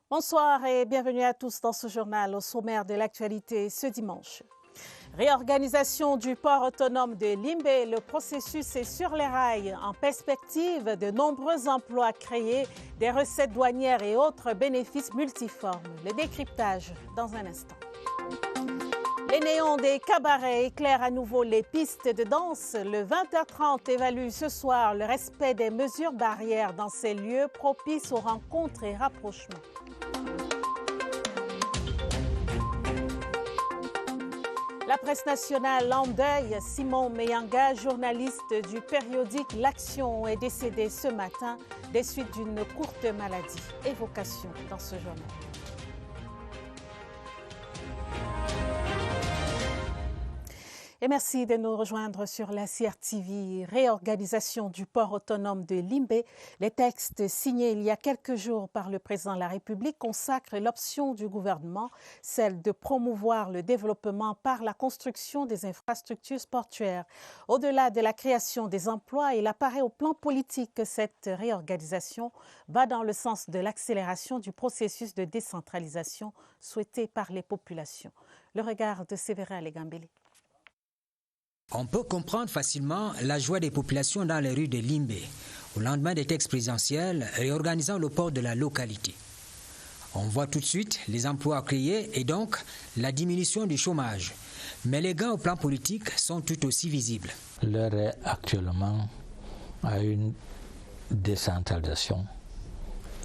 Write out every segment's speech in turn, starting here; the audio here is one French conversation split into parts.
Bonsoir et bienvenue à tous dans ce journal au sommaire de l'actualité ce dimanche. Réorganisation du port autonome de Limbe, le processus est sur les rails. En perspective, de nombreux emplois créés, des recettes douanières et autres bénéfices multiformes. Le décryptage dans un instant. Les néons des cabarets éclairent à nouveau les pistes de danse. Le 20h30 évalue ce soir le respect des mesures barrières dans ces lieux propices aux rencontres et rapprochements. La presse nationale en deuil, Simon Meyanga, journaliste du périodique L'Action, est décédé ce matin des suites d'une courte maladie. Évocation dans ce journal. Et merci de nous rejoindre sur la CRTV. Réorganisation du port autonome de Limbe. Les textes signés il y a quelques jours par le président de la République consacrent l'option du gouvernement, celle de promouvoir le développement par la construction des infrastructures portuaires. Au-delà de la création des emplois, il apparaît au plan politique que cette réorganisation va dans le sens de l'accélération du processus de décentralisation souhaité par les populations. Le regard de Séverin Legambeli. On peut comprendre facilement la joie des populations dans les rues de Limbe, au lendemain des textes présidentiels réorganisant le port de la localité. On voit tout de suite les emplois créés et donc la diminution du chômage. Mais les gains au plan politique sont tout aussi visibles. L'heure est actuellement à une décentralisation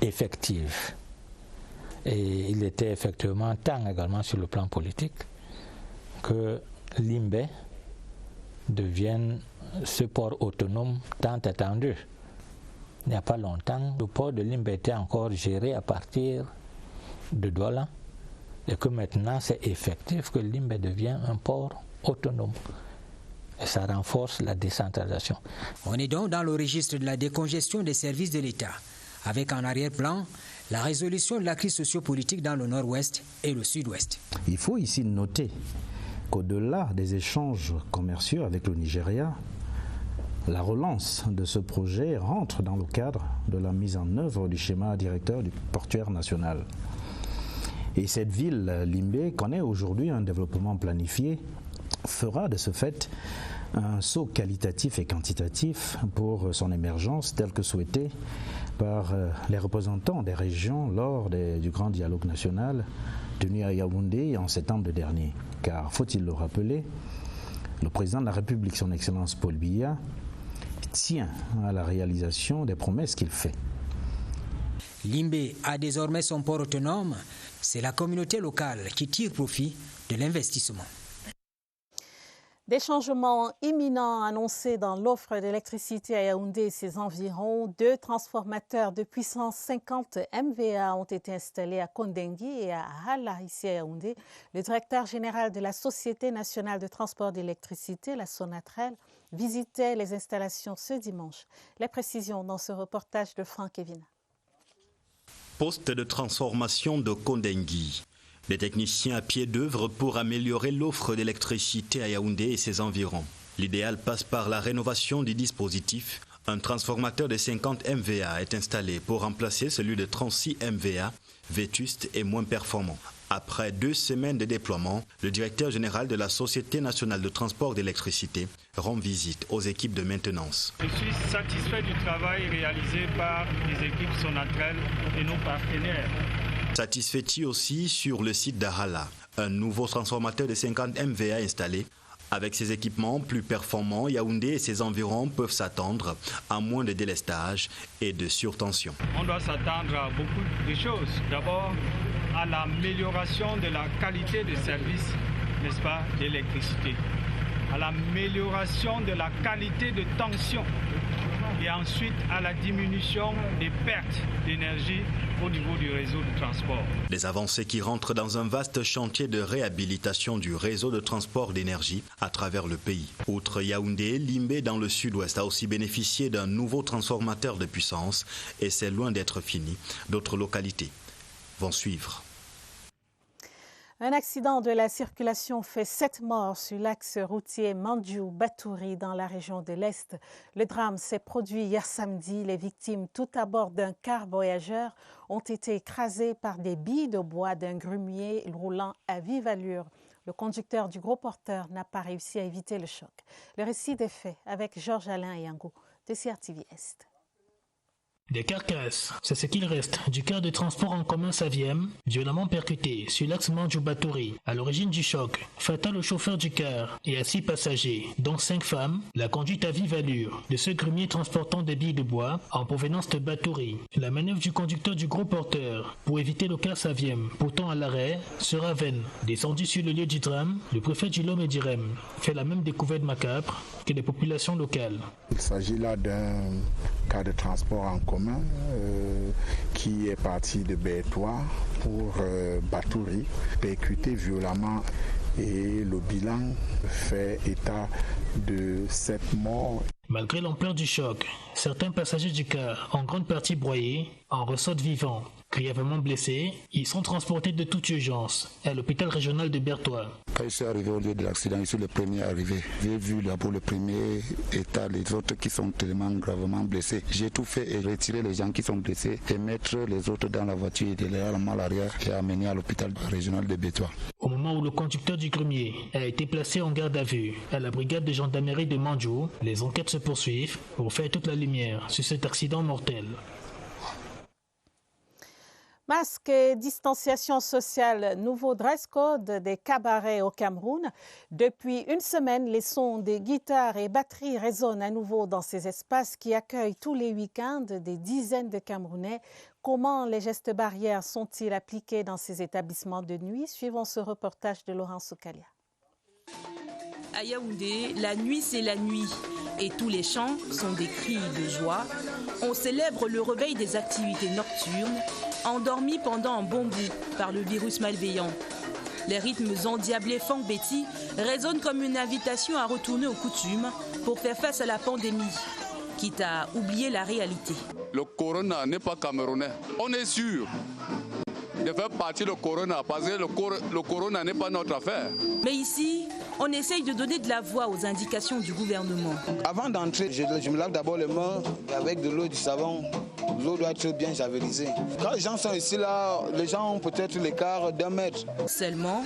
effective. Et il était effectivement temps également sur le plan politique que Limbe devienne ce port autonome tant attendu. Il n'y a pas longtemps, le port de Limbe était encore géré à partir de Douala et que maintenant c'est effectif que Limbe devient un port autonome. Et ça renforce la décentralisation. On est donc dans le registre de la décongestion des services de l'État, avec en arrière-plan la résolution de la crise sociopolitique dans le nord-ouest et le sud-ouest. Il faut ici noter qu'au-delà des échanges commerciaux avec le Nigeria, la relance de ce projet rentre dans le cadre de la mise en œuvre du schéma directeur du portuaire national. Et cette ville, Limbe, connaît aujourd'hui un développement planifié, fera de ce fait un saut qualitatif et quantitatif pour son émergence telle que souhaitée par les représentants des régions lors du grand dialogue national tenu à Yaoundé en septembre dernier. Car, faut-il le rappeler, le président de la République, son Excellence Paul Biya, tient à la réalisation des promesses qu'il fait. Limbe a désormais son port autonome. C'est la communauté locale qui tire profit de l'investissement. Des changements imminents annoncés dans l'offre d'électricité à Yaoundé et ses environs. 2 transformateurs de puissance 50 MVA ont été installés à Kondengui et à Hala, ici à Yaoundé. Le directeur général de la Société nationale de transport d'électricité, la Sonatrel, visitait les installations ce dimanche. Les précisions dans ce reportage de Franck Evina. Poste de transformation de Kondengui. Des techniciens à pied d'œuvre pour améliorer l'offre d'électricité à Yaoundé et ses environs. L'idéal passe par la rénovation du dispositif. Un transformateur de 50 MVA est installé pour remplacer celui de 36 MVA, vétuste et moins performant. Après 2 semaines de déploiement, le directeur général de la Société nationale de transport d'électricité rend visite aux équipes de maintenance. Je suis satisfait du travail réalisé par les équipes Sonatrel et nos partenaires. Satisfait aussi sur le site d'Ahala, un nouveau transformateur de 50 MVA installé. Avec ces équipements plus performants, Yaoundé et ses environs peuvent s'attendre à moins de délestage et de surtension. On doit s'attendre à beaucoup de choses. D'abord, à l'amélioration de la qualité de service, n'est-ce pas, d'électricité. À l'amélioration de la qualité de tension. Et ensuite à la diminution des pertes d'énergie au niveau du réseau de transport. Des avancées qui rentrent dans un vaste chantier de réhabilitation du réseau de transport d'énergie à travers le pays. Outre Yaoundé, Limbe dans le sud-ouest a aussi bénéficié d'un nouveau transformateur de puissance et c'est loin d'être fini. D'autres localités vont suivre. Un accident de la circulation fait 7 morts sur l'axe routier Mandjou-Batouri dans la région de l'Est. Le drame s'est produit hier samedi. Les victimes, toutes à bord d'un car voyageur, ont été écrasées par des billes de bois d'un grumier roulant à vive allure. Le conducteur du gros porteur n'a pas réussi à éviter le choc. Le récit des faits avec Georges-Alain Yango de CRTV Est. Des carcasses, c'est ce qu'il reste du car de transport en commun Saviem, violemment percuté sur l'axe Mandjou-Batouri. À l'origine du choc, fatal au chauffeur du car et à 6 passagers, dont 5 femmes, la conduite à vive allure de ce grumier transportant des billes de bois en provenance de Batouri. La manœuvre du conducteur du gros porteur pour éviter le car Saviem, pourtant à l'arrêt, sera vaine. Descendu sur le lieu du drame, le préfet du Lom et d'Irem fait la même découverte macabre que les populations locales. Il s'agit là d'un cas de transport en commun qui est parti de Bétois pour Batouri, percuté violemment, et le bilan fait état de 7 morts. Malgré l'ampleur du choc, certains passagers du car, en grande partie broyés, en ressortent vivants. Grièvement blessés, ils sont transportés de toute urgence à l'hôpital régional de Bertois. Quand je suis arrivé au lieu de l'accident, je suis le premier arrivé. J'ai vu d'abord le premier état, les autres qui sont tellement gravement blessés. J'ai tout fait et retirer les gens qui sont blessés et mettre les autres dans la voiture et de les ramener à l'arrière et amener à l'hôpital régional de Bertois. Au moment où le conducteur du grumier a été placé en garde à vue à la brigade de gendarmerie de Mandjou, les enquêtes se poursuivent pour faire toute la lumière sur cet accident mortel. Masque et distanciation sociale, nouveau dress code des cabarets au Cameroun. Depuis une semaine, les sons des guitares et batteries résonnent à nouveau dans ces espaces qui accueillent tous les week-ends des dizaines de Camerounais. Comment les gestes barrières sont-ils appliqués dans ces établissements de nuit? Suivons ce reportage de Laurent Soukalia. À Yaoundé, la nuit c'est la nuit et tous les chants sont des cris de joie. On célèbre le réveil des activités nocturnes, endormies pendant un bon bout par le virus malveillant. Les rythmes endiablés Funk Betty résonnent comme une invitation à retourner aux coutumes pour faire face à la pandémie, quitte à oublier la réalité. Le corona n'est pas camerounais, on est sûr de faire partie du corona parce que le corona n'est pas notre affaire. Mais ici, on essaye de donner de la voix aux indications du gouvernement. Avant d'entrer, je me lave d'abord les mains avec de l'eau et du savon. L'eau doit être bien javelisée. Quand les gens sont ici, là, les gens ont peut-être l'écart d'1 mètre. Seulement,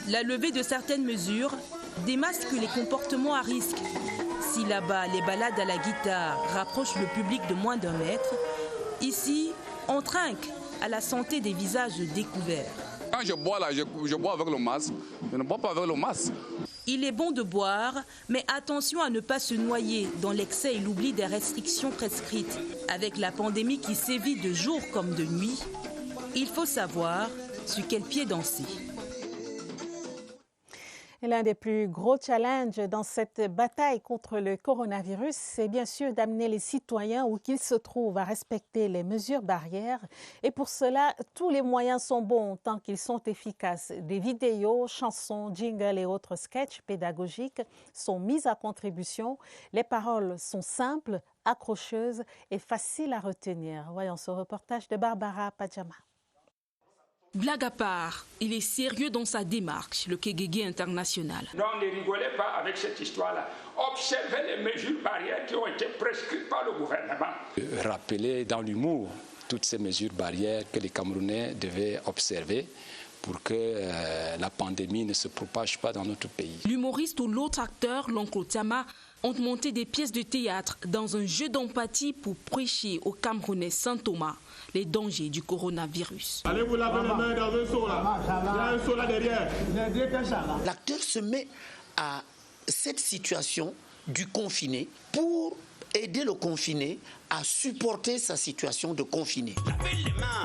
la levée de certaines mesures démasque les comportements à risque. Si là-bas, les balades à la guitare rapprochent le public de moins d'1 mètre, ici, on trinque à la santé des visages découverts. Quand je bois là, je bois avec le masque. Je ne bois pas avec le masque. Il est bon de boire, mais attention à ne pas se noyer dans l'excès et l'oubli des restrictions prescrites. Avec la pandémie qui sévit de jour comme de nuit, il faut savoir sur quel pied danser. Et l'un des plus gros challenges dans cette bataille contre le coronavirus, c'est bien sûr d'amener les citoyens où qu'ils se trouvent à respecter les mesures barrières. Et pour cela, tous les moyens sont bons tant qu'ils sont efficaces. Des vidéos, chansons, jingles et autres sketchs pédagogiques sont mis à contribution. Les paroles sont simples, accrocheuses et faciles à retenir. Voyons ce reportage de Barbara Padjama. Blague à part, il est sérieux dans sa démarche, le Kégégué international. Non, ne rigolez pas avec cette histoire-là. Observez les mesures barrières qui ont été prescrites par le gouvernement. Rappeler dans l'humour toutes ces mesures barrières que les Camerounais devaient observer pour que la pandémie ne se propage pas dans notre pays. L'humoriste ou l'autre acteur, l'oncle Tiama, ont monté des pièces de théâtre dans un jeu d'empathie pour prêcher aux Camerounais Saint-Thomas les dangers du coronavirus. Allez vous laver les mains dans un seau là. Il y a un seau là derrière. L'acteur se met à cette situation du confiné pour aider le confiné à supporter sa situation de confiné. Lavez les mains.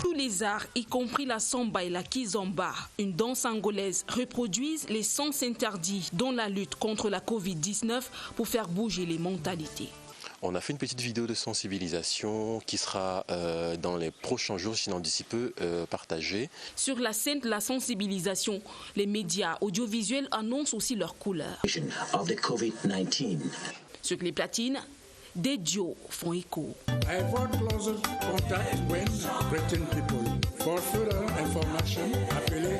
Tous les arts, y compris la samba et la kizomba, une danse angolaise, reproduisent les sens interdits dans la lutte contre la Covid-19 pour faire bouger les mentalités. On a fait une petite vidéo de sensibilisation qui sera dans les prochains jours, sinon d'ici peu, partagée. Sur la scène de la sensibilisation, les médias audiovisuels annoncent aussi leur couleur. Sur les platines, des duos font écho. I brought closer contact when Britain people. For further information, appelez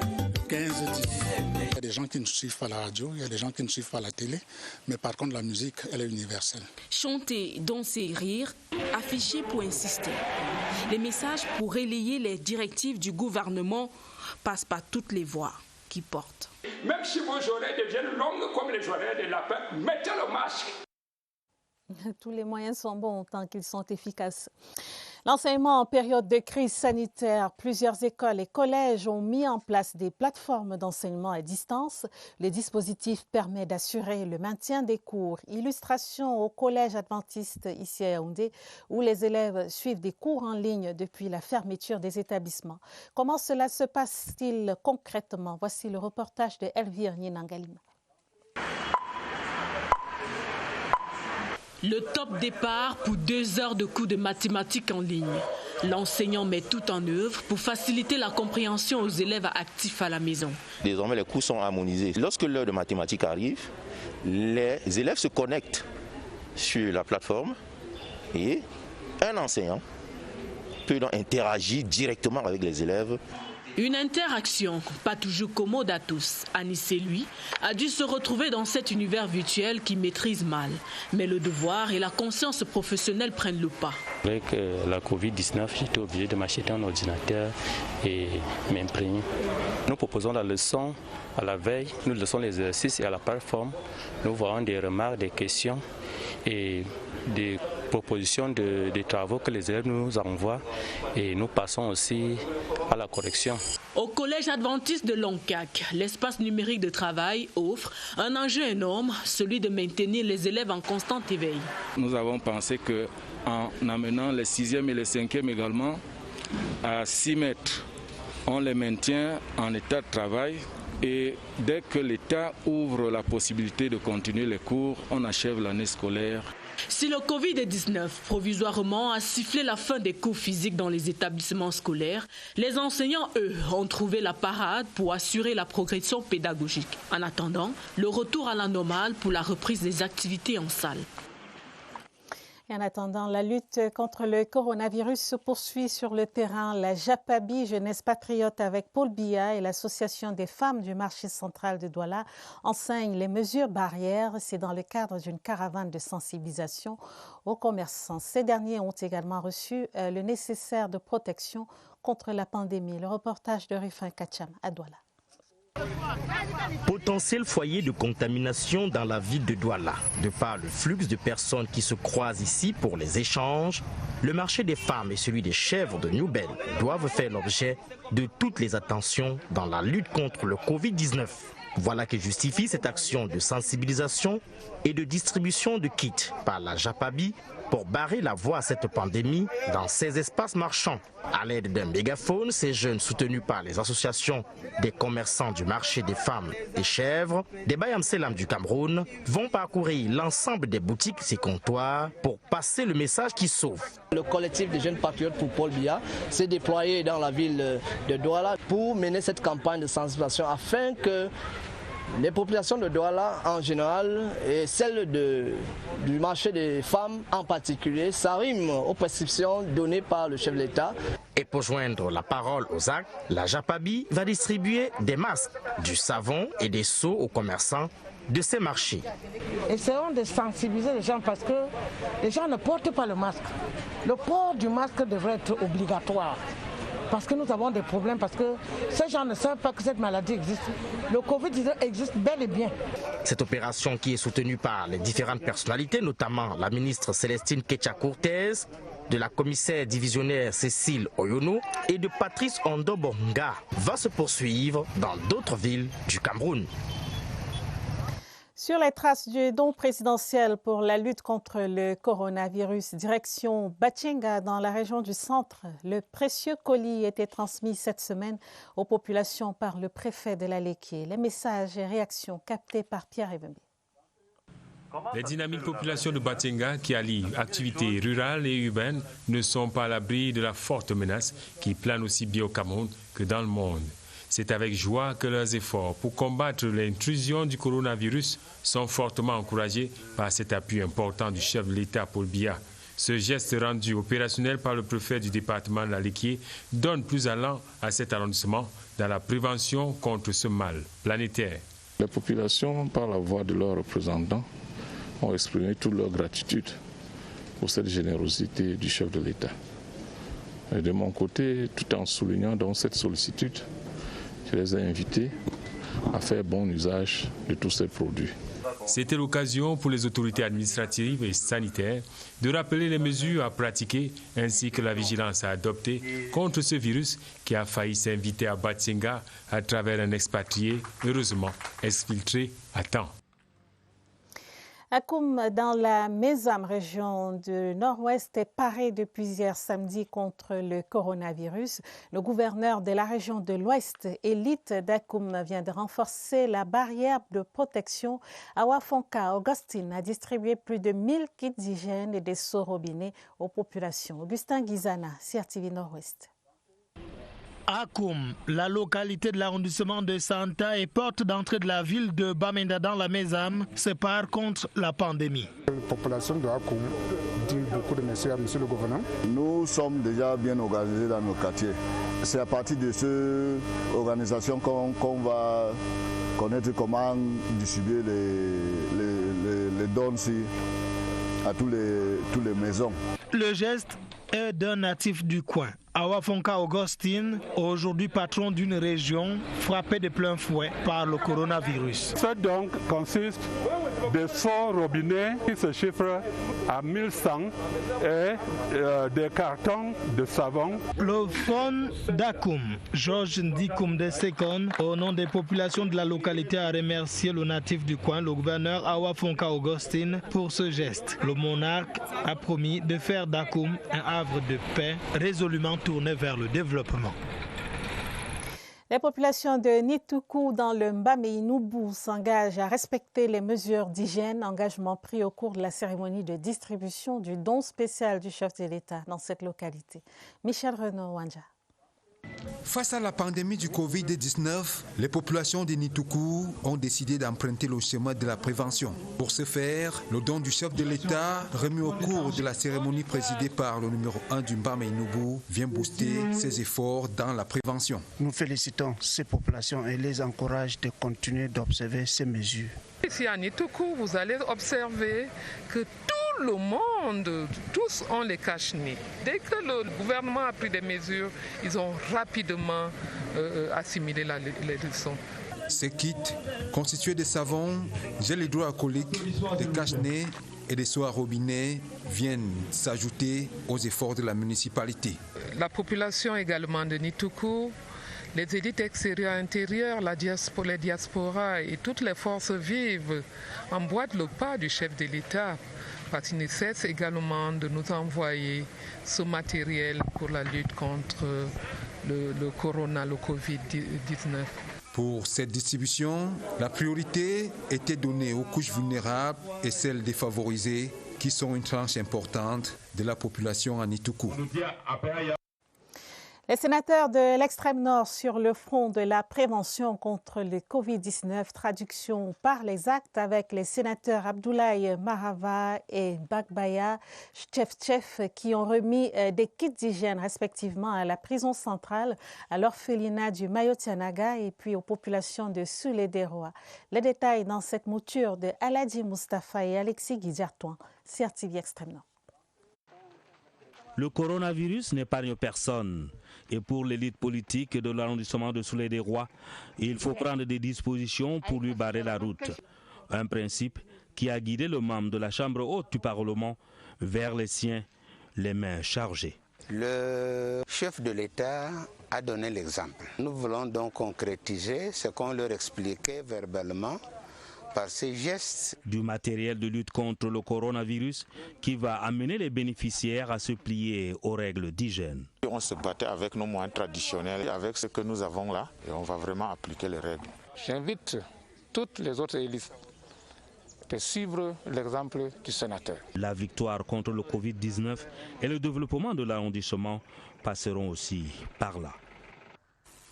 1510. Il y a des gens qui ne suivent pas la radio, il y a des gens qui ne suivent pas la télé, mais par contre la musique, elle est universelle. Chanter, danser, rire, afficher pour insister. Les messages pour relayer les directives du gouvernement passent par toutes les voix qui portent. Même si vos oreilles deviennent longues comme les oreilles de lapin, mettez le masque. Tous les moyens sont bons tant qu'ils sont efficaces. L'enseignement en période de crise sanitaire, plusieurs écoles et collèges ont mis en place des plateformes d'enseignement à distance. Le dispositif permet d'assurer le maintien des cours. Illustration au collège adventiste ici à Yaoundé, où les élèves suivent des cours en ligne depuis la fermeture des établissements. Comment cela se passe-t-il concrètement? Voici le reportage de Elvire Ninangalima. Le top départ pour 2 heures de cours de mathématiques en ligne. L'enseignant met tout en œuvre pour faciliter la compréhension aux élèves actifs à la maison. Désormais, les cours sont harmonisés. Lorsque l'heure de mathématiques arrive, les élèves se connectent sur la plateforme et un enseignant peut donc interagir directement avec les élèves. Une interaction pas toujours commode à tous. Anissé, lui, a dû se retrouver dans cet univers virtuel qu'il maîtrise mal. Mais le devoir et la conscience professionnelle prennent le pas. Avec la Covid-19, j'étais obligé de m'acheter un ordinateur et m'imprégner. Nous proposons la leçon à la veille, nous laissons les exercices et à la plateforme. Nous voyons des remarques, des questions et des propositions de travaux que les élèves nous envoient et nous passons aussi à la correction. Au collège adventiste de Loncac, l'espace numérique de travail offre un enjeu énorme, celui de maintenir les élèves en constant éveil. Nous avons pensé qu'en amenant les 6e et les 5e également à 6 mètres, on les maintient en état de travail. Et dès que l'État ouvre la possibilité de continuer les cours, on achève l'année scolaire. Si le Covid-19 provisoirement a sifflé la fin des cours physiques dans les établissements scolaires, les enseignants, eux, ont trouvé la parade pour assurer la progression pédagogique. En attendant, le retour à la normale pour la reprise des activités en salle. Et en attendant, la lutte contre le coronavirus se poursuit sur le terrain. La JAPABI, Jeunesse Patriote avec Paul Biya et l'Association des femmes du marché central de Douala enseignent les mesures barrières. C'est dans le cadre d'une caravane de sensibilisation aux commerçants. Ces derniers ont également reçu le nécessaire de protection contre la pandémie. Le reportage de Rifin Kacham à Douala. Potentiel foyer de contamination dans la ville de Douala. De par le flux de personnes qui se croisent ici pour les échanges, le marché des femmes et celui des chèvres de Newbel doivent faire l'objet de toutes les attentions dans la lutte contre le Covid-19. Voilà qui justifie cette action de sensibilisation et de distribution de kits par la JAPABI pour barrer la voie à cette pandémie dans ces espaces marchands. À l'aide d'un mégaphone, ces jeunes soutenus par les associations des commerçants du marché des femmes et chèvres, des Bayam Selam du Cameroun, vont parcourir l'ensemble des boutiques et comptoirs pour passer le message qui sauve. Le collectif des jeunes patriotes pour Paul Biya s'est déployé dans la ville de Douala pour mener cette campagne de sensibilisation afin que les populations de Douala en général et celles du marché des femmes en particulier s'arriment aux prescriptions données par le chef de l'État. Et pour joindre la parole aux actes, la JAPABI va distribuer des masques, du savon et des seaux aux commerçants de ces marchés. Essayons de sensibiliser les gens parce que les gens ne portent pas le masque. Le port du masque devrait être obligatoire. Parce que nous avons des problèmes, parce que ces gens ne savent pas que cette maladie existe. Le Covid-19 existe bel et bien. Cette opération qui est soutenue par les différentes personnalités, notamment la ministre Célestine Ketcha-Cortez, de la commissaire divisionnaire Cécile Oyono et de Patrice Ondobonga, va se poursuivre dans d'autres villes du Cameroun. Sur les traces du don présidentiel pour la lutte contre le coronavirus, direction Batchenga dans la région du centre, le précieux colis était transmis cette semaine aux populations par le préfet de la Léké. Les messages et réactions captés par Pierre Evembe. Les dynamiques populations de Batchenga qui allient activités rurales et urbaines ne sont pas à l'abri de la forte menace qui plane aussi bien au Cameroun que dans le monde. C'est avec joie que leurs efforts pour combattre l'intrusion du coronavirus sont fortement encouragés par cet appui important du chef de l'État, Paul Biya. Ce geste rendu opérationnel par le préfet du département de l'Alliquier donne plus allant à cet arrondissement dans la prévention contre ce mal planétaire. Les populations, par la voix de leurs représentants, ont exprimé toute leur gratitude pour cette générosité du chef de l'État. Et de mon côté, tout en soulignant donc cette sollicitude, je les ai invités à faire bon usage de tous ces produits. C'était l'occasion pour les autorités administratives et sanitaires de rappeler les mesures à pratiquer ainsi que la vigilance à adopter contre ce virus qui a failli s'inviter à Batsenga à travers un expatrié, heureusement exfiltré à temps. À Koum, dans la Mézam, région du Nord-Ouest, est paré depuis hier samedi contre le coronavirus. Le gouverneur de la région de l'Ouest, Élite d'Akoum, vient de renforcer la barrière de protection. Awafonka Augustine a distribué plus de 1000 kits d'hygiène et des seaux robinets aux populations. Augustin Guizana, CRTV Nord-Ouest. À Koum, la localité de l'arrondissement de Santa et porte d'entrée de la ville de Bamenda dans la Mézam, se part contre la pandémie. La population de Akoum dit beaucoup de merci à monsieur le gouverneur. Nous sommes déjà bien organisés dans nos quartiers. C'est à partir de cette organisation qu'on va connaître comment distribuer les dons à toutes les maisons. Le geste est d'un natif du coin. Awafonka Augustine, aujourd'hui patron d'une région frappée de plein fouet par le coronavirus. Ce don consiste de 100 robinets qui se chiffrent à 1100 et des cartons de savon. Le faune d'Akoum, Georges Ndikoum de Sekon, au nom des populations de la localité, a remercié le natif du coin, le gouverneur Awafonka Augustine, pour ce geste. Le monarque a promis de faire d'Akoum un havre de paix résolument tourné vers le développement. Les populations de Nituku dans le Mbameinubu s'engagent à respecter les mesures d'hygiène, engagement pris au cours de la cérémonie de distribution du don spécial du chef de l'État dans cette localité. Michel Renaud-Wanja. Face à la pandémie du Covid-19, les populations de Nituku ont décidé d'emprunter le chemin de la prévention. Pour ce faire, le don du chef de l'État, remis au cours de la cérémonie présidée par le numéro 1 du Mbameinubu, vient booster ses efforts dans la prévention. Nous félicitons ces populations et les encourageons de continuer d'observer ces mesures. Ici à Nituku, vous allez observer que tout le monde, tous ont les cache-nez. Dès que le gouvernement a pris des mesures, ils ont rapidement assimilé les leçons. Ces kits, constitués de savon, gel hydroalcoolique, de cache-nez et des seaux à robinet, viennent s'ajouter aux efforts de la municipalité. La population également de Nituku, les élites extérieures intérieures, les diasporas et toutes les forces vives emboîtent le pas du chef de l'État parce qu'il ne cesse également de nous envoyer ce matériel pour la lutte contre le corona, le Covid-19. Pour cette distribution, la priorité était donnée aux couches vulnérables et celles défavorisées qui sont une tranche importante de la population à Nituku. Les sénateurs de l'extrême nord sur le front de la prévention contre le Covid-19, traduction par les actes avec les sénateurs Abdoulaye Marava et Bagbaya Chef qui ont remis des kits d'hygiène respectivement à la prison centrale, à l'orphelinat du Mayotianaga et puis aux populations de Soulé-des-Rois. Les détails dans cette mouture de Aladji Mustafa et Alexis Guidiartouan, CRTV Extrême Nord. Le coronavirus n'épargne personne. Et pour l'élite politique de l'arrondissement de Soulé-des-Rois, il faut prendre des dispositions pour lui barrer la route. Un principe qui a guidé le membre de la Chambre haute du Parlement vers les siens, les mains chargées. Le chef de l'État a donné l'exemple. Nous voulons donc concrétiser ce qu'on leur expliquait verbalement par ces gestes. Du matériel de lutte contre le coronavirus qui va amener les bénéficiaires à se plier aux règles d'hygiène. On se battait avec nos moyens traditionnels, avec ce que nous avons là, et on va vraiment appliquer les règles. J'invite toutes les autres élites de suivre l'exemple du sénateur. La victoire contre le Covid-19 et le développement de l'arrondissement passeront aussi par là.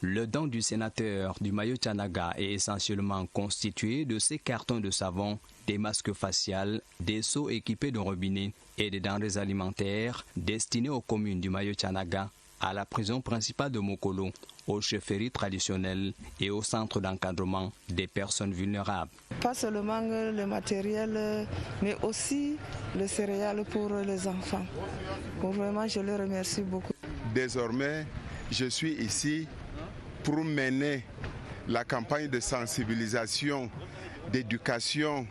Le don du sénateur du Mayo-Tchanaga est essentiellement constitué de ces cartons de savon, des masques faciaux, des seaux équipés de robinets et des denrées alimentaires destinés aux communes du Mayo-Tchanaga, à la prison principale de Mokolo, aux chefferies traditionnelles et au centre d'encadrement des personnes vulnérables. Pas seulement le matériel, mais aussi le céréales pour les enfants. Vraiment, je les remercie beaucoup. Désormais, je suis ici pour mener la campagne de sensibilisation, d'éducation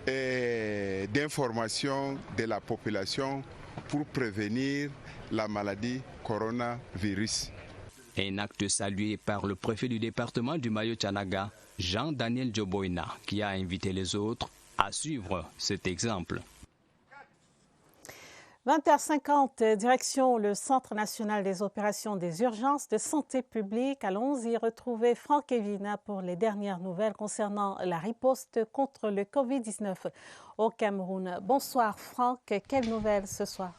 et d'information de la population pour prévenir la maladie coronavirus. Un acte salué par le préfet du département du Mayo-Tchanaga, Jean-Daniel Djoboina, qui a invité les autres à suivre cet exemple. 20h50, direction le Centre national des opérations des urgences de santé publique. Allons y retrouver Franck Evina pour les dernières nouvelles concernant la riposte contre le Covid-19 au Cameroun. Bonsoir Franck, quelles nouvelles ce soir?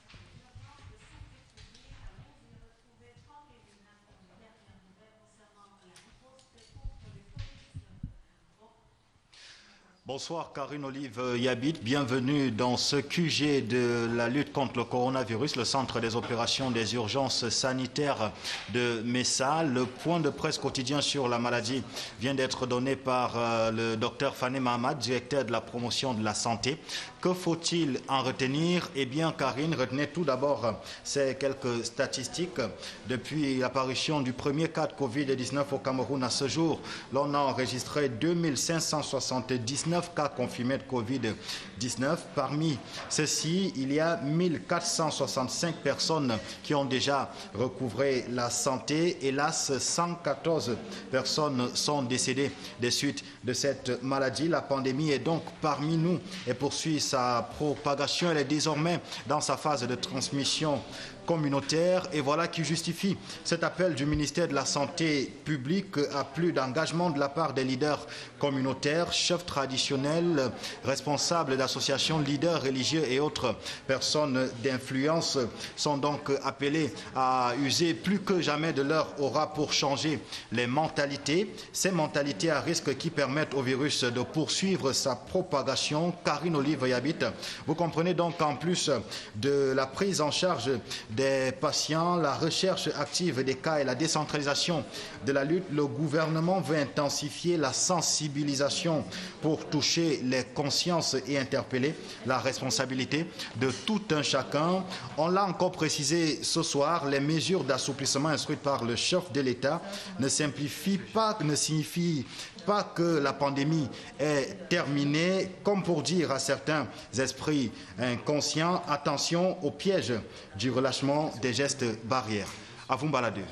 Bonsoir Karine Olive Yabit, bienvenue dans ce QG de la lutte contre le coronavirus, le centre des opérations des urgences sanitaires de Messa. Le point de presse quotidien sur la maladie vient d'être donné par le docteur Fané Mahamad, directeur de la promotion de la santé. Que faut-il en retenir? Eh bien Karine, retenez tout d'abord ces quelques statistiques. Depuis l'apparition du premier cas de Covid-19 au Cameroun à ce jour, l'on a enregistré 2579 cas confirmés de Covid-19. Parmi ceux-ci, il y a 1465 personnes qui ont déjà recouvré la santé. Hélas, 114 personnes sont décédées des suites de cette maladie. La pandémie est donc parmi nous et poursuit sa propagation. Elle est désormais dans sa phase de transmission communautaire et voilà qui justifie cet appel du ministère de la Santé publique à plus d'engagement de la part des leaders communautaires, chefs traditionnels, responsables d'associations, leaders religieux et autres personnes d'influence sont donc appelés à user plus que jamais de leur aura pour changer les mentalités, ces mentalités à risque qui permettent au virus de poursuivre sa propagation. Karine Olive Yabit, vous comprenez donc qu'en plus de la prise en charge des patients, la recherche active des cas et la décentralisation de la lutte, le gouvernement veut intensifier la sensibilisation pour toucher les consciences et interpeller la responsabilité de tout un chacun. On l'a encore précisé ce soir, les mesures d'assouplissement instruites par le chef de l'État ne signifient pas que la pandémie est terminée, comme pour dire à certains esprits inconscients, attention au piège du relâchement des gestes barrières. À vous, Baladé.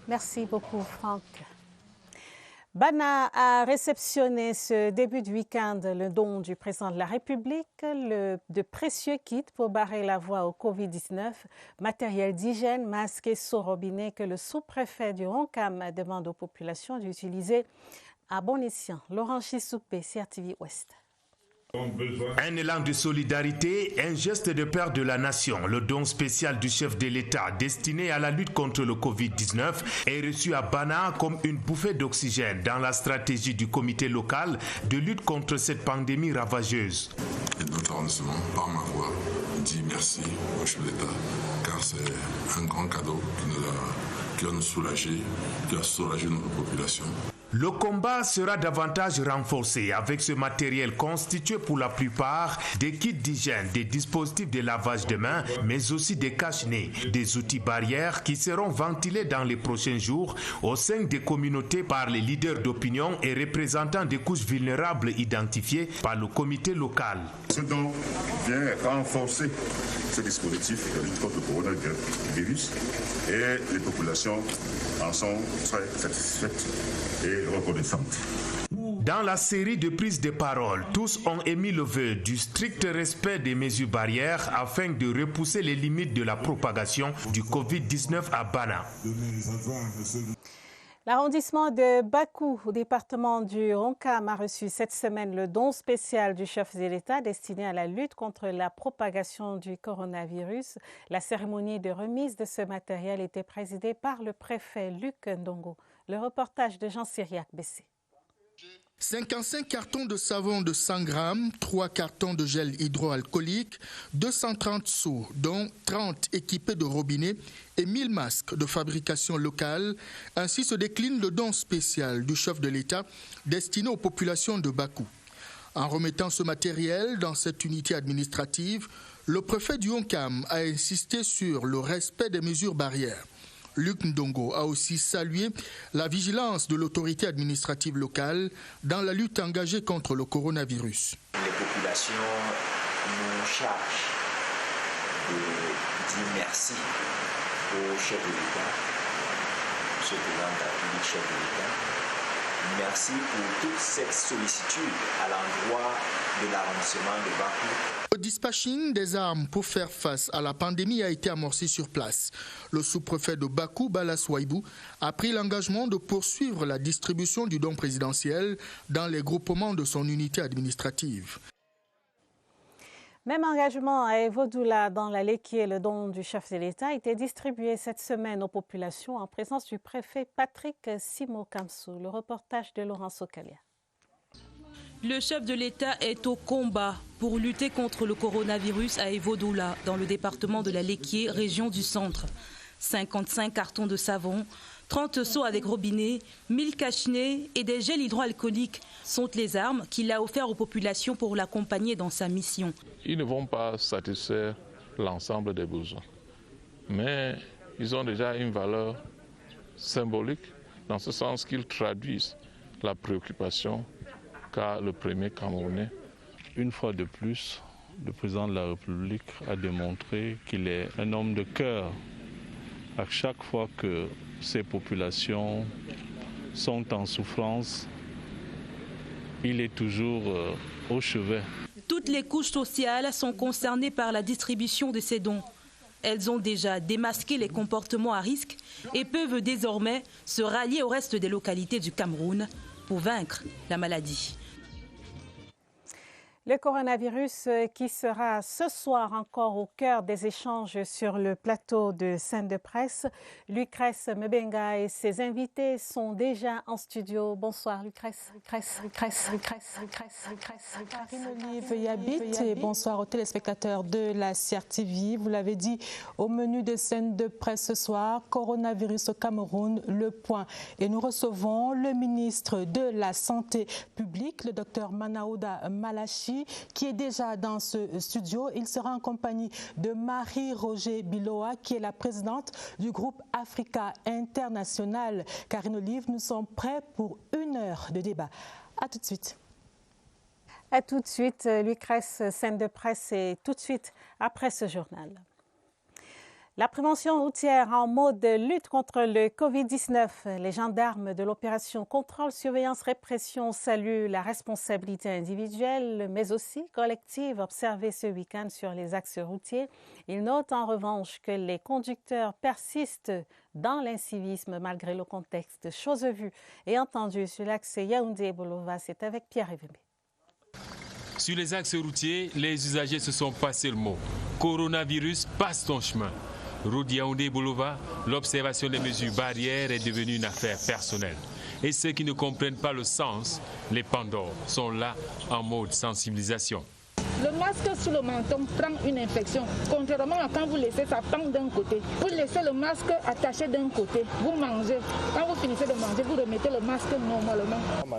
Merci beaucoup, Franck. Bana a réceptionné ce début de week-end le don du président de la République, de précieux kits pour barrer la voie au Covid-19, matériel d'hygiène, masques et seaux robinets que le sous-préfet du Roncam demande aux populations d'utiliser à bon escient. Laurent Chissoupé, CRTV Ouest. Un élan de solidarité, un geste de père de la nation. Le don spécial du chef de l'État destiné à la lutte contre le Covid-19 est reçu à Bana comme une bouffée d'oxygène dans la stratégie du comité local de lutte contre cette pandémie ravageuse. Et notre arrondissement, par ma voix, dit merci au chef de l'État, car c'est un grand cadeau qui va nous soulager, qui va soulager notre population. Le combat sera davantage renforcé avec ce matériel constitué pour la plupart des kits d'hygiène, des dispositifs de lavage de mains, mais aussi des cache-nez, des outils barrières qui seront ventilés dans les prochains jours au sein des communautés par les leaders d'opinion et représentants des couches vulnérables identifiées par le comité local. Ce don vient renforcer ce dispositif de lutte contre le coronavirus et les populations en sont très satisfaites et reconnaissantes. Dans la série de prises de parole, tous ont émis le vœu du strict respect des mesures barrières afin de repousser les limites de la propagation du Covid-19 à Bana. L'arrondissement de Bakou, au département du Ronkam, a reçu cette semaine le don spécial du chef de l'État destiné à la lutte contre la propagation du coronavirus. La cérémonie de remise de ce matériel était présidée par le préfet Luc Ndongo. Le reportage de Jean Cyriac Bessé. 55 cartons de savon de 100 grammes, 3 cartons de gel hydroalcoolique, 230 seaux, dont 30 équipés de robinet et 1000 masques de fabrication locale. Ainsi se décline le don spécial du chef de l'État destiné aux populations de Bakou. En remettant ce matériel dans cette unité administrative, le préfet du Ronkam a insisté sur le respect des mesures barrières. Luc Ndongo a aussi salué la vigilance de l'autorité administrative locale dans la lutte engagée contre le coronavirus. Les populations nous chargent de dire merci au chef de l'État, M. Président de la République, chef de l'État. Merci pour toute cette sollicitude à l'endroit de l'arrondissement de Bakou. Le dispatching des armes pour faire face à la pandémie a été amorcé sur place. Le sous-préfet de Bakou, Bala Souaibou, a pris l'engagement de poursuivre la distribution du don présidentiel dans les groupements de son unité administrative. Même engagement à Evodoula dans la Léquié, le don du chef de l'État a été distribué cette semaine aux populations en présence du préfet Patrick Simo Kamsou. Le reportage de Laurence Okalia. Le chef de l'État est au combat pour lutter contre le coronavirus à Evodoula, dans le département de la Léquié, région du centre. 55 cartons de savon, 30 seaux avec robinet, 1000 cache-nez et des gels hydroalcooliques sont les armes qu'il a offertes aux populations pour l'accompagner dans sa mission. Ils ne vont pas satisfaire l'ensemble des besoins, mais ils ont déjà une valeur symbolique dans ce sens qu'ils traduisent la préoccupation qu'a le premier Camerounais. Une fois de plus, le président de la République a démontré qu'il est un homme de cœur. À chaque fois que ces populations sont en souffrance, il est toujours au chevet. Toutes les couches sociales sont concernées par la distribution de ces dons. Elles ont déjà démasqué les comportements à risque et peuvent désormais se rallier au reste des localités du Cameroun pour vaincre la maladie. Le coronavirus qui sera ce soir encore au cœur des échanges sur le plateau de scène de presse. Lucrèce Mbenga et ses invités sont déjà en studio. Bonsoir Lucrèce. Karine-Olive Yabit et bonsoir aux téléspectateurs de la CRTV. Vous l'avez dit au menu de scène de presse ce soir, coronavirus au Cameroun, le point. Et nous recevons le ministre de la Santé publique, le docteur Manaouda Malachi, qui est déjà dans ce studio. Il sera en compagnie de Marie-Roger Biloa, qui est la présidente du groupe Africa International. Karine Olive, nous sommes prêts pour 1 heure de débat. À tout de suite. À tout de suite, Lucrèce, scène de presse, et tout de suite après ce journal. La prévention routière en mode lutte contre le Covid-19. Les gendarmes de l'opération Contrôle, Surveillance, Répression saluent la responsabilité individuelle, mais aussi collective observée ce week-end sur les axes routiers. Ils notent en revanche que les conducteurs persistent dans l'incivisme malgré le contexte. Chose vue et entendue sur l'axe Yaoundé-Bolova, c'est avec Pierre Evembe. Sur les axes routiers, les usagers se sont passés le mot. Coronavirus, passe ton chemin. Route Yaoundé-Bolova, l'observation des mesures barrières est devenue une affaire personnelle. Et ceux qui ne comprennent pas le sens, les pandores, sont là en mode sensibilisation. Le masque sous le menton prend une infection. Contrairement à quand vous laissez ça pend d'un côté. Vous laissez le masque attaché d'un côté. Vous mangez. Quand vous finissez de manger, vous remettez le masque normalement.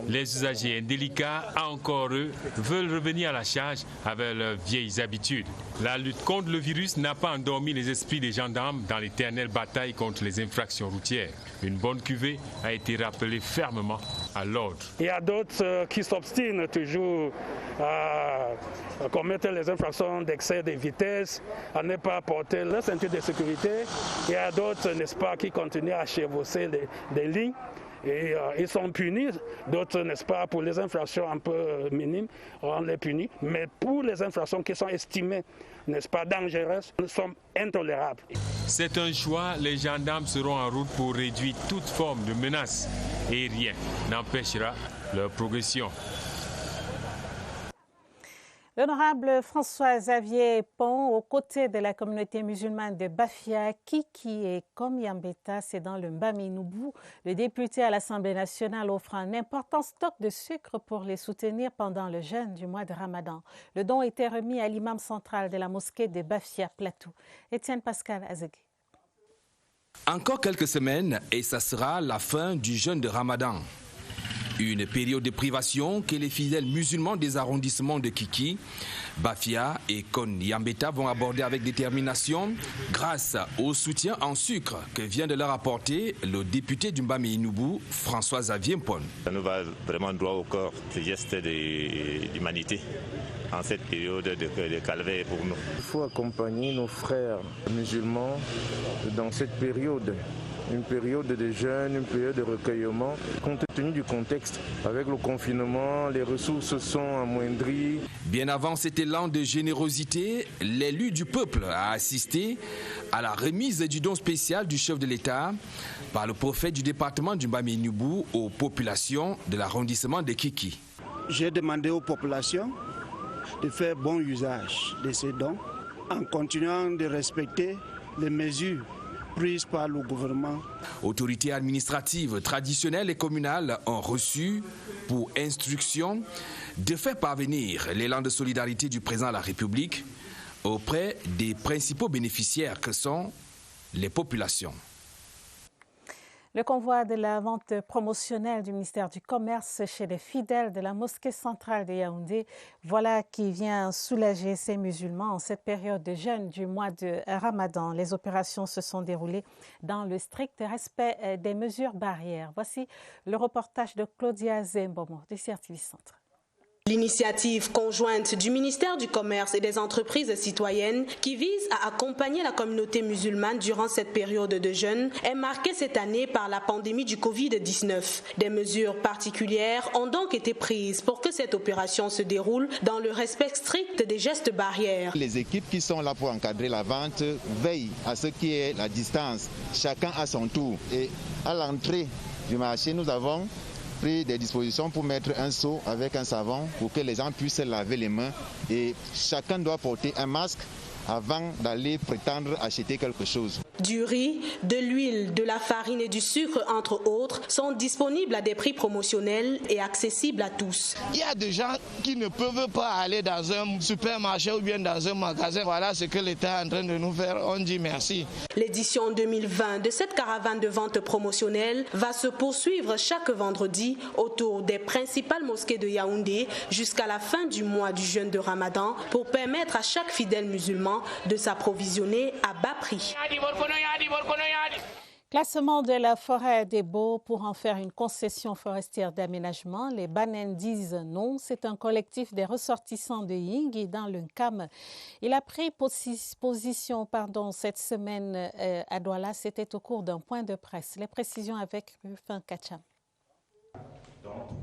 Les usagers indélicats, encore eux, veulent revenir à la charge avec leurs vieilles habitudes. La lutte contre le virus n'a pas endormi les esprits des gendarmes dans l'éternelle bataille contre les infractions routières. Une bonne cuvée a été rappelée fermement à l'ordre. Il y a d'autres qui s'obstinent toujours à commettre les infractions d'excès de vitesse, à ne pas porter la ceinture de sécurité. Il y a d'autres, n'est-ce pas, qui continuent à chevaucher des lignes. et ils sont punis. D'autres, n'est-ce pas, pour les infractions un peu minimes, on les punit. Mais pour les infractions qui sont estimées, n'est-ce pas, dangereuses, nous sommes intolérables. C'est un choix. Les gendarmes seront en route pour réduire toute forme de menace et rien n'empêchera leur progression. L'honorable François-Xavier Pon, aux côtés de la communauté musulmane de Bafia, Kiki et Komyambeta, c'est dans le Mbaminoubou. Le député à l'Assemblée nationale offre un important stock de sucre pour les soutenir pendant le jeûne du mois de Ramadan. Le don était remis à l'imam central de la mosquée de Bafia Plateau, Étienne Pascal Azegui. Encore quelques semaines et ça sera la fin du jeûne de Ramadan. Une période de privation que les fidèles musulmans des arrondissements de Kiki, Bafia et Konyambeta vont aborder avec détermination grâce au soutien en sucre que vient de leur apporter le député du Mbaminoubou, François-Xavier Pon. Ça nous va vraiment droit au corps, ce geste d'humanité en cette période de calvaire pour nous. Il faut accompagner nos frères musulmans dans cette période. Une période de jeûne, une période de recueillement. Compte tenu du contexte, avec le confinement, les ressources sont amoindries. Bien avant cet élan de générosité, l'élu du peuple a assisté à la remise du don spécial du chef de l'État par le préfet du département du Mbaminoubou aux populations de l'arrondissement de Kiki. J'ai demandé aux populations de faire bon usage de ces dons en continuant de respecter les mesures prises par le gouvernement. Autorités administratives, traditionnelles et communales ont reçu pour instruction de faire parvenir l'élan de solidarité du président de la République auprès des principaux bénéficiaires que sont les populations. Le convoi de la vente promotionnelle du ministère du Commerce chez les fidèles de la mosquée centrale de Yaoundé, voilà qui vient soulager ces musulmans en cette période de jeûne du mois de Ramadan. Les opérations se sont déroulées dans le strict respect des mesures barrières. Voici le reportage de Claudia Zembomo du CRTV Centre. L'initiative conjointe du ministère du Commerce et des entreprises citoyennes qui vise à accompagner la communauté musulmane durant cette période de jeûne est marquée cette année par la pandémie du Covid-19. Des mesures particulières ont donc été prises pour que cette opération se déroule dans le respect strict des gestes barrières. Les équipes qui sont là pour encadrer la vente veillent à ce qui est la distance, chacun à son tour. Et à l'entrée du marché, nous avons pris des dispositions pour mettre un seau avec un savon pour que les gens puissent laver les mains et chacun doit porter un masque avant d'aller prétendre acheter quelque chose. Du riz, de l'huile, de la farine et du sucre, entre autres, sont disponibles à des prix promotionnels et accessibles à tous. Il y a des gens qui ne peuvent pas aller dans un supermarché ou bien dans un magasin. Voilà ce que l'État est en train de nous faire. On dit merci. L'édition 2020 de cette caravane de vente promotionnelle va se poursuivre chaque vendredi autour des principales mosquées de Yaoundé jusqu'à la fin du mois du jeûne de Ramadan pour permettre à chaque fidèle musulman de s'approvisionner à bas prix. Classement de la forêt des Baux pour en faire une concession forestière d'aménagement. Les Banen disent non. C'est un collectif des ressortissants de Yingui dans le Nkam. Il a pris position cette semaine à Douala. C'était au cours d'un point de presse. Les précisions avec Rufin Kacham.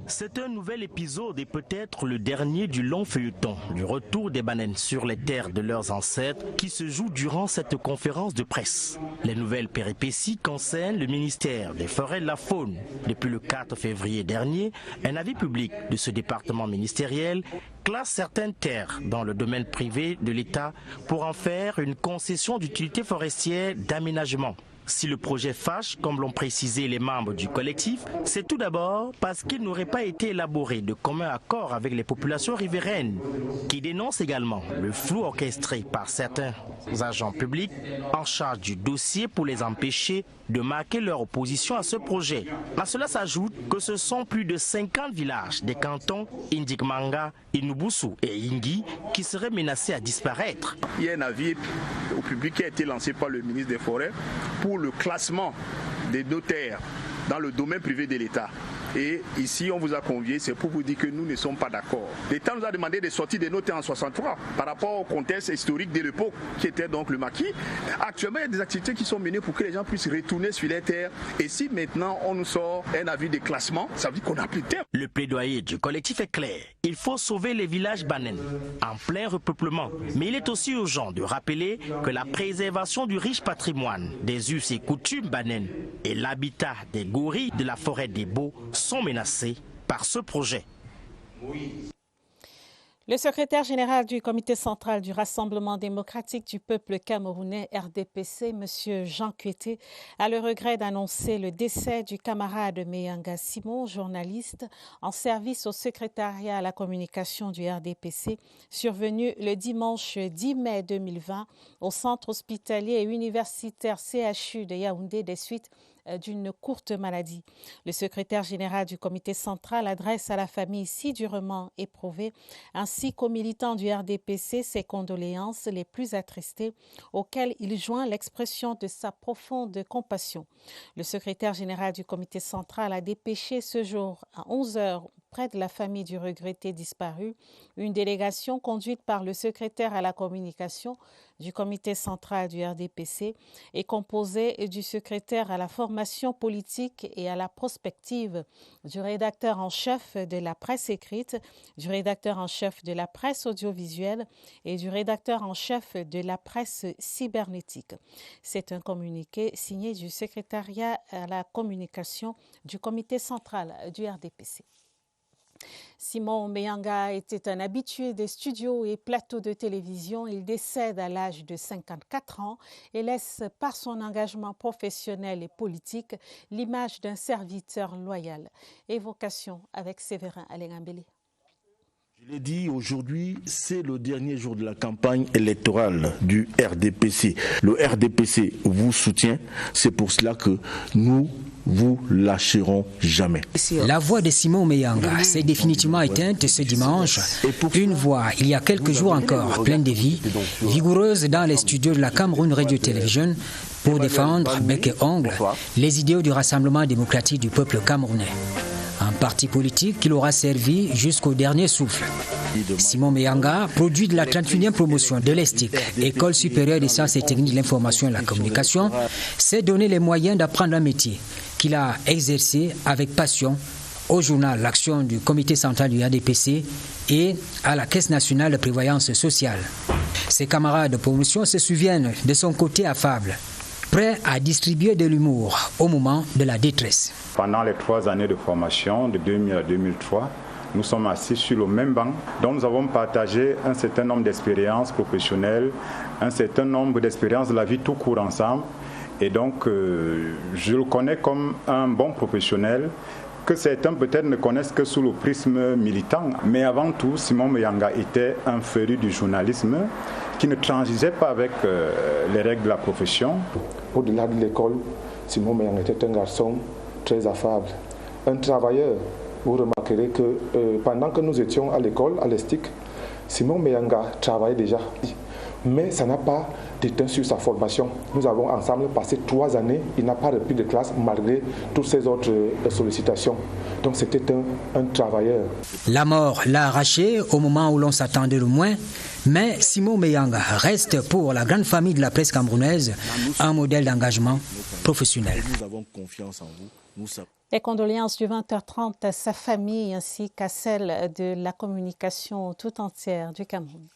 C'est un nouvel épisode et peut-être le dernier du long feuilleton, du retour des Banen sur les terres de leurs ancêtres qui se joue durant cette conférence de presse. Les nouvelles péripéties concernent le ministère des Forêts et de la Faune. Depuis le 4 février dernier, un avis public de ce département ministériel classe certaines terres dans le domaine privé de l'État pour en faire une concession d'utilité forestière d'aménagement. Si le projet fâche, comme l'ont précisé les membres du collectif, c'est tout d'abord parce qu'il n'aurait pas été élaboré de commun accord avec les populations riveraines, qui dénoncent également le flou orchestré par certains agents publics en charge du dossier pour les empêcher de marquer leur opposition à ce projet. À cela s'ajoute que ce sont plus de 50 villages des cantons Indikmanga, Inubusu et Yingui qui seraient menacés à disparaître. Il y a un avis au public qui a été lancé par le ministre des Forêts pour le classement des deux terres dans le domaine privé de l'État. Et ici, on vous a convié, c'est pour vous dire que nous ne sommes pas d'accord. L'État nous a demandé de sortir des notes en 63 par rapport au contexte historique de l'époque qui était donc le maquis. Actuellement, il y a des activités qui sont menées pour que les gens puissent retourner sur les terres. Et si maintenant on nous sort un avis de classement, ça veut dire qu'on n'a plus de terre. Le plaidoyer du collectif est clair. Il faut sauver les villages Banen en plein repeuplement. Mais il est aussi urgent de rappeler que la préservation du riche patrimoine des us et coutumes Banen et l'habitat des gorilles de la forêt des Baux sont menacés par ce projet. Le secrétaire général du comité central du Rassemblement démocratique du peuple camerounais RDPC, M. Jean Kueté, a le regret d'annoncer le décès du camarade Meyanga Simon, journaliste en service au secrétariat à la communication du RDPC, survenu le dimanche 10 mai 2020 au centre hospitalier et universitaire CHU de Yaoundé des suites d'une courte maladie. Le secrétaire général du comité central adresse à la famille si durement éprouvée ainsi qu'aux militants du RDPC ses condoléances les plus attristées auxquelles il joint l'expression de sa profonde compassion. Le secrétaire général du comité central a dépêché ce jour à 11h près de la famille du regretté disparu, une délégation conduite par le secrétaire à la communication du comité central du RDPC est composée du secrétaire à la formation politique et à la prospective, du rédacteur en chef de la presse écrite, du rédacteur en chef de la presse audiovisuelle et du rédacteur en chef de la presse cybernétique. C'est un communiqué signé du secrétariat à la communication du comité central du RDPC. Simon Meyanga était un habitué des studios et plateaux de télévision. Il décède à l'âge de 54 ans et laisse par son engagement professionnel et politique l'image d'un serviteur loyal. Évocation avec Séverin Alengambélé. Je l'ai dit, aujourd'hui, c'est le dernier jour de la campagne électorale du RDPC. Le RDPC vous soutient, c'est pour cela que nous vous lâcherons jamais. La voix de Simon Meyanga s'est définitivement éteinte ce dimanche. Une voix, il y a quelques jours encore, pleine de vie, vigoureuse dans les studios de la Cameroun Radio Television pour défendre, bec et ongle, les idéaux du Rassemblement démocratique du peuple camerounais. Un parti politique qui l'aura servi jusqu'au dernier souffle. Simon Meyanga, produit de la 31e promotion de l'ESTIC, École supérieure des sciences et techniques de l'information et de la communication, s'est donné les moyens d'apprendre un métier qu'il a exercé avec passion au journal L'Action du comité central du RDPC et à la Caisse nationale de prévoyance sociale. Ses camarades de promotion se souviennent de son côté affable, prêt à distribuer de l'humour au moment de la détresse. Pendant les 3 années de formation, de 2000 à 2003, nous sommes assis sur le même banc, dont nous avons partagé un certain nombre d'expériences professionnelles, un certain nombre d'expériences de la vie tout court ensemble. Et donc, je le connais comme un bon professionnel, que certains peut-être ne connaissent que sous le prisme militant. Mais avant tout, Simon Meyanga était un féru du journalisme qui ne transigeait pas avec les règles de la profession. Au-delà de l'école, Simon Meyanga était un garçon très affable, un travailleur. Vous remarquerez que pendant que nous étions à l'école, à l'ESTIC, Simon Meyanga travaillait déjà. Mais ça n'a pas déteint sur sa formation. Nous avons ensemble passé 3 années. Il n'a pas repris de classe malgré toutes ces autres sollicitations. Donc c'était un travailleur. La mort l'a arraché au moment où l'on s'attendait le moins. Mais Simon Meyanga reste pour la grande famille de la presse camerounaise un modèle d'engagement professionnel. Nous avons confiance en vous. Les condoléances du 20h30 à sa famille ainsi qu'à celle de la communication tout entière du Cameroun.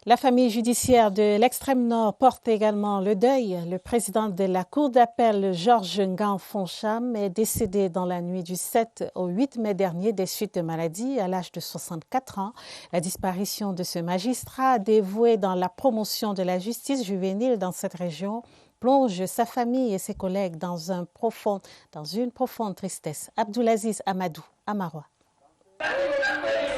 La famille judiciaire de l'extrême nord porte également le deuil. Le président de la cour d'appel, Georges Ngan Foncham, est décédé dans la nuit du 7 au 8 mai dernier des suites de maladie à l'âge de 64 ans. La disparition de ce magistrat dévoué dans la promotion de la justice juvénile dans cette région plonge sa famille et ses collègues dans une profonde tristesse. Abdoulaziz Amadou, Amaroua.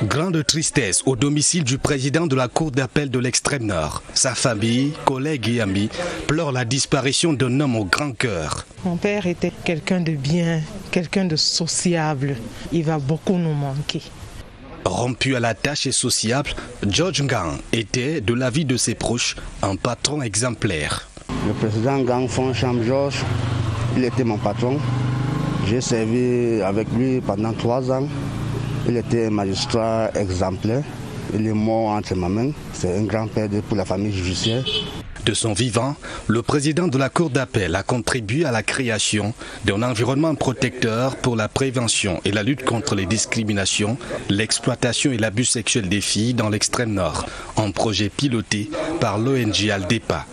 Grande tristesse au domicile du président de la Cour d'appel de l'extrême nord. Sa famille, collègues et amis pleurent la disparition d'un homme au grand cœur. Mon père était quelqu'un de bien, quelqu'un de sociable. Il va beaucoup nous manquer. Rompu à la tâche et sociable, Georges Ngan était, de l'avis de ses proches, un patron exemplaire. Le président Ngan Foncham Georges, il était mon patron. J'ai servi avec lui pendant 3 ans. Il était un magistrat exemplaire. Il est mort entre ma main. C'est un grand perdre pour la famille judiciaire. De son vivant, le président de la Cour d'appel a contribué à la création d'un environnement protecteur pour la prévention et la lutte contre les discriminations, l'exploitation et l'abus sexuel des filles dans l'extrême nord, un projet piloté par l'ONG Aldepa.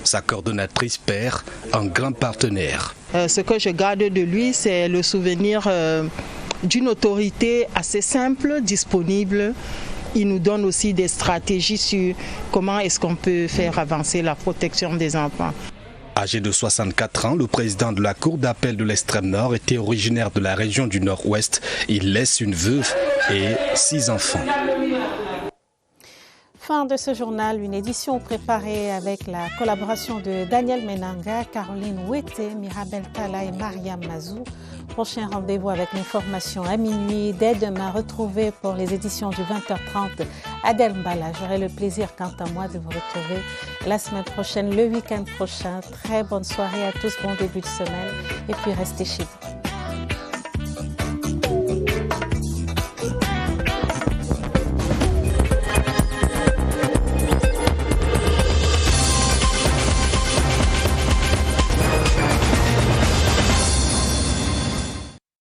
Sa coordonnatrice perd un grand partenaire. Ce que je garde de lui, c'est le souvenir d'une autorité assez simple, disponible. Il nous donne aussi des stratégies sur comment est-ce qu'on peut faire avancer la protection des enfants. Âgé de 64 ans, le président de la Cour d'appel de l'extrême nord était originaire de la région du nord-ouest. Il laisse une veuve et 6 enfants. Fin de ce journal, une édition préparée avec la collaboration de Daniel Menanga, Caroline Ouete, Mirabel Tala et Mariam Mazou. Prochain rendez-vous avec l'information à minuit. Dès demain, retrouvez pour les éditions du 20h30 Adèle Mbala. J'aurai le plaisir, quant à moi, de vous retrouver la semaine prochaine, le week-end prochain. Très bonne soirée à tous, bon début de semaine et puis restez chez vous.